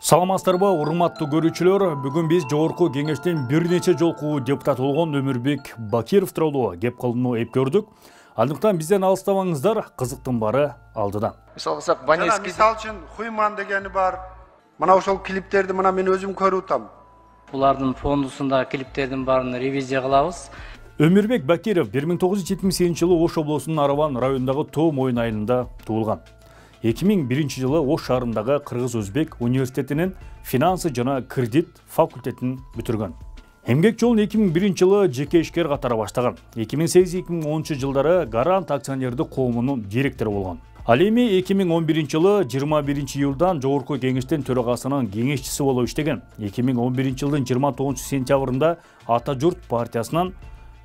Саламатсыздарбы, урматтуу көрүүчүлөр. Бүгүн биз жогорку кеңештен бир нече жолку депутат болгон Өмүрбек Бакиров тууралуу кеп кылууну эп көрдүк. Андыктан бизден алыстабаңыздар, кызыктын баары алдыда. Мисалы кылсак, Баневский. Мисалы үчүн Хуйман дегени бар. Мына ошол клиптерди мен өзүм көрүп атам. Булардын фондусунда клиптердин баарын ревизия кылабыз. Өмүрбек Бакиров 1978-жылы Ош облусунун Араван районундагы Тоо Моюн айылында туулган. 2001 жылы Ош шаарындагы Кыргыз-Өзбек университетинин финансы жана кредит факультетин бүтүргөн. Эмгек жолун 2001 жылы жеке ишкер катары баштаган. 2008-2010 жылдары Гарант акционердик коомунун директору болгон. Ал эми 2011 жылы 21 июлдан жогорку кеңештин төрагасынын кеңешчиси болуп иштеген. 2011 жылдын 29 сентябрында Ата Журт партиясынан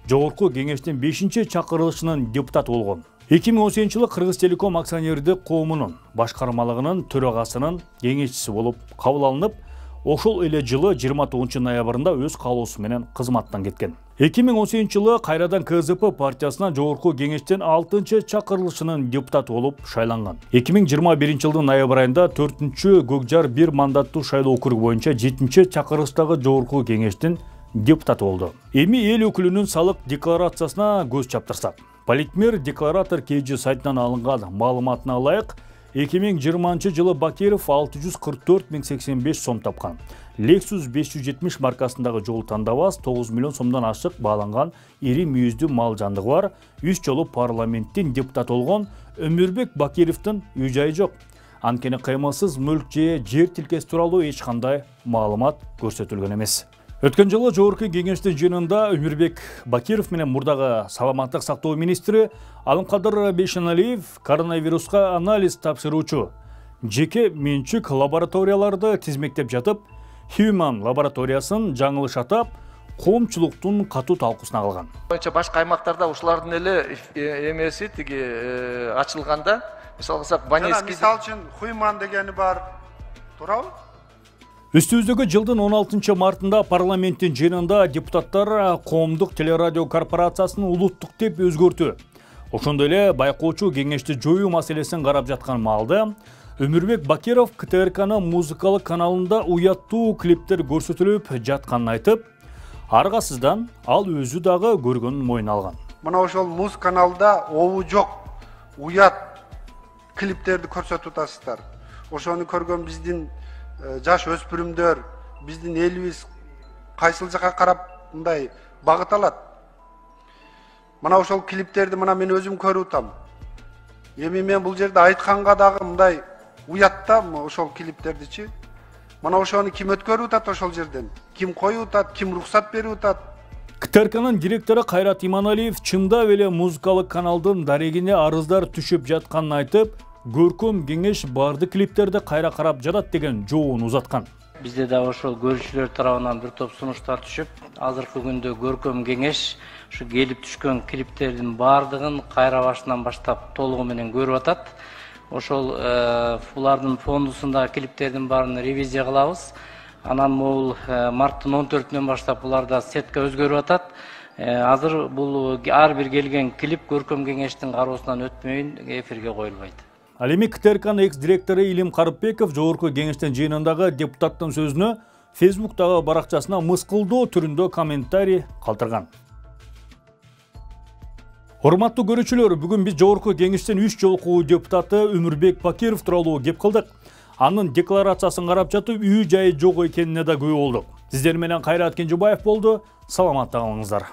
жогорку кеңештин 5-чакырылышынын депутаты болгон. 2018 жылы Кыргыз Телеком акционердик коомунун башкармалыгынын төрагасынын кеңешчиси болуп кабыл алынып, ошол эле жылы 29 ноябрында өз каалоосу менен кызматтан кеткен. 2018 жылы кайрадан КЗП партиясына жогорку кеңештин 6-чакырылышынын депутаты болуп шайланган. 2021 жылдын ноябрь айында 4-Көкжар 1 мандаттуу шайлоо округу боюнча 7-чакырылыштагы жогорку кеңештин депутаты болду. Эми эл өкүлүнүн салык декларациясына көз чаптырсак, Политмер декларатор KG сайтынан алынган маалыматына ылайык, 2020 жылы Бакиров 644.085 сом тапкан. Lexus 570 маркасындагы жол тандабас 9 миллион сомдон ашык бааланган ири мүйүздүү мал жандыгы бар 3 жолу парламенттин депутаты болгон Өмүрбек Бакировдун үй жайы жок. Анткени кыймылсыз мүлк же жер тилкеси тууралуу эч кандай маалымат көрсөтүлгөн эмес. Өткөн жылы жогорку кеңештин жыйынында Өмүрбек Бакиров менен мурдагы саламаттык сактоо министри Алымкадыр Бейшеналиев коронавируска анализ тапшыруучу жеке менчик лабораторияларды тизмектеп жатып, Human лабораториясын жаңылыш атап, коомчулуктун катуу талкуусуна калган. Боюнча башка аймактарда ушулардын эле эмеси тиги ачылганда, мисалы кылсак, Баневский. Мисалы үчүн Хуйман дегени бар. Туурабы? Үстүбүздөгү жылдын 16 мартында парламенттин жыйынында депутаттар коомдук телерадио корпорациясын улуттук деп өзгөртүү. Ошондой эле байкоочу кеңешти жоюу маселесин карап жаткан маалда Өмүрбек Бакиров КТРКнын музыкалык каналында уяттуу клиптер көрсөтүлүп жатканын айтып, аргасыздан ал өзү дагы көргөнүн мойнуна алган. Мына ошол муз каналда обу жок, уят клиптерди көрсөтүп атасыздар. Ошону көргөн биздин жаш өспүрүмдөр, биздин элибиз кайсыл жака карап мындай багыт алат. Мына ошол клиптерди мен өзүм көрүп атам. Эми мен бул жерде айтканга дагы мындай уятта ошол клиптердичи. Мына ошону ким өткөрүп атат ошол жерден? Ким коюп атат, ким рухсат берип атат? КТРКнын директору Кайрат Иманалиев чындап эле музыкалык каналдын дарегине арыздар түшүп жатканын айтып, көркөм кеңеш барды клиптерди кайра карап жатат деген жообун узаткан. Бизде да ошол көрүүчүлөр тарабынан бир топ сунуштар түшүп, азыркы күндө көркөм кеңеш ушу келип түшкөн клиптердин бардыгын кайра башынан баштап толугу менен көрүп атат. Ошол булардын фондусунда клиптердин баарын ревизия кылабыз. Анан могул марттын 14-нөн баштап буларда сетка өзгөрүп атат. Азыр бул ар бир келген клип көркөм кеңештин кароосунан өтмөйүн эфирге коюлбайт. Ал эми КТРКнын экс-директору Илим Карыпбеков жогорку кеңештин жыйынындагы депутаттын сөзүнө Фейсбуктагы баракчасына мыскылдоо түрүндө комментарий калтырган. Урматтуу көрүүчүлөр, бүгүн биз жогорку кеңештин 3 жолку депутаты Өмүрбек Бакиров тууралуу кеп кылдык. Анын декларациясын карап жатып, үй жайы жок экенине да күбө болдук. Сиздер менен Кайрат Кенжебаев болду. Саламатта калыңыздар.